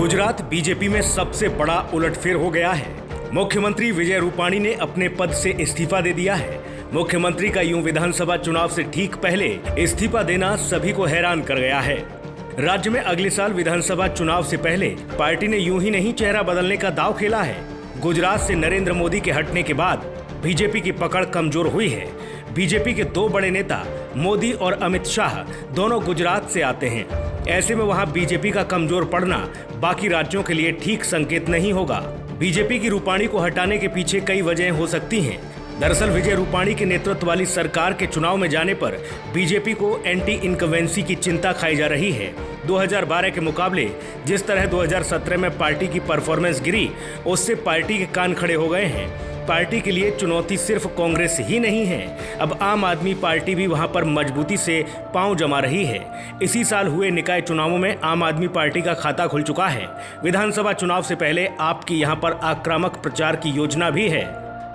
Gujarat BJP में सबसे बड़ा उलटफेर हो गया है। मुख्यमंत्री विजय रूपाणी ने अपने पद से इस्तीफा दे दिया है। मुख्यमंत्री का यूं विधानसभा चुनाव से ठीक पहले इस्तीफा देना सभी को हैरान कर गया है। राज्य में अगले साल विधानसभा चुनाव से पहले पार्टी ने यूं ही नहीं चेहरा बदलने का दांव खेला है। गुजरात से नरेंद्र मोदी के हटने के बाद बीजेपी की पकड़ कमजोर हुई है। बीजेपी के दो बड़े नेता मोदी और अमित शाह दोनों गुजरात से आते हैं। ऐसे में वहां बीजेपी का कमजोर पड़ना बाकी राज्यों के लिए ठीक संकेत नहीं होगा। बीजेपी की रूपाणी को हटाने के पीछे कई वजहें हो सकती हैं। दरअसल विजय रूपाणी के नेतृत्व वाली सरकार के चुनाव में जाने पर बीजेपी को एंटी इनकम्बेंसी की चिंता खाई जा रही है। 2012 के मुकाबले जिस तरह 2017 में पार्टी की परफॉर्मेंस गिरी, उससे पार्टी के कान खड़े हो गए हैं। पार्टी के लिए चुनौती सिर्फ कांग्रेस ही नहीं है, अब आम आदमी पार्टी भी वहां पर मजबूती से पांव जमा रही है। इसी साल हुए निकाय चुनावों में आम आदमी पार्टी का खाता खुल चुका है। विधानसभा चुनाव से पहले आपकी यहां पर आक्रामक प्रचार की योजना भी है।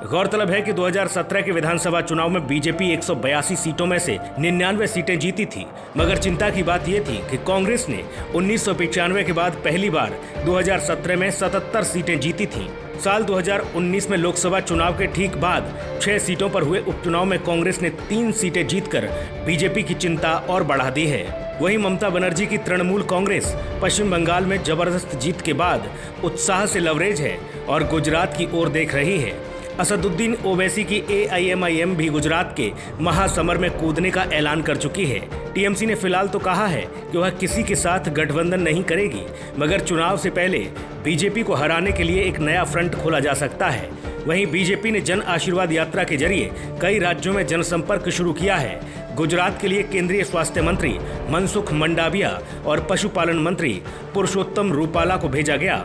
गौरतलब है कि 2017 के विधानसभा चुनाव में बीजेपी 182 सीटों में से 99 सीटें जीती थी, मगर चिंता की बात यह थी कि कांग्रेस ने 1995 के बाद पहली बार 2017 में 77 सीटें जीती थीं। साल 2019 में लोकसभा चुनाव के ठीक बाद 6 सीटों पर हुए उपचुनाव में कांग्रेस ने 3 सीटें जीतकर बीजेपी की चिंता और बढ़ा दी है। वहीं ममता बनर्जी की तृणमूल कांग्रेस पश्चिम बंगाल में जबरदस्त जीत के बाद उत्साह से लवरेज है और गुजरात की ओर देख रही है। असदुद्दीन ओवैसी की AIMIM भी गुजरात के महासमर में कूदने का ऐलान कर चुकी है। टीएमसी ने फिलहाल तो कहा है कि वह किसी के साथ गठबंधन नहीं करेगी, मगर चुनाव से पहले बीजेपी को हराने के लिए एक नया फ्रंट खोला जा सकता है। वहीं बीजेपी ने जन आशीर्वाद यात्रा के जरिए कई राज्यों में जनसंपर्क शुरू किया है। गुजरात के लिए केंद्रीय स्वास्थ्य मंत्री मनसुख मंडाविया और पशुपालन मंत्री पुरुषोत्तम रूपाला को भेजा गया।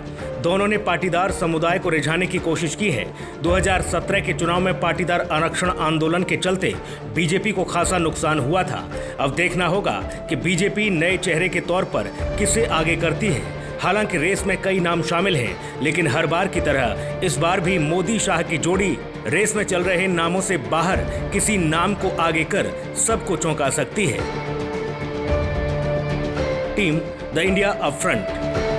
दोनों ने पाटीदार समुदाय को रिझाने की कोशिश की है। 2017 के चुनाव में पाटीदार आरक्षण आंदोलन के चलते बीजेपी को खासा नुकसान हुआ था। अब देखना होगा कि बीजेपी नए चेहरे के तौर पर किसे आगे करती है। हालांकि रेस में कई नाम शामिल हैं, लेकिन हर बार की तरह इस बार भी मोदी शाह की जोड़ी रेस में चल रहे नामों से बाहर किसी नाम को आगे कर सबको चौंका सकती है। Team the India up front.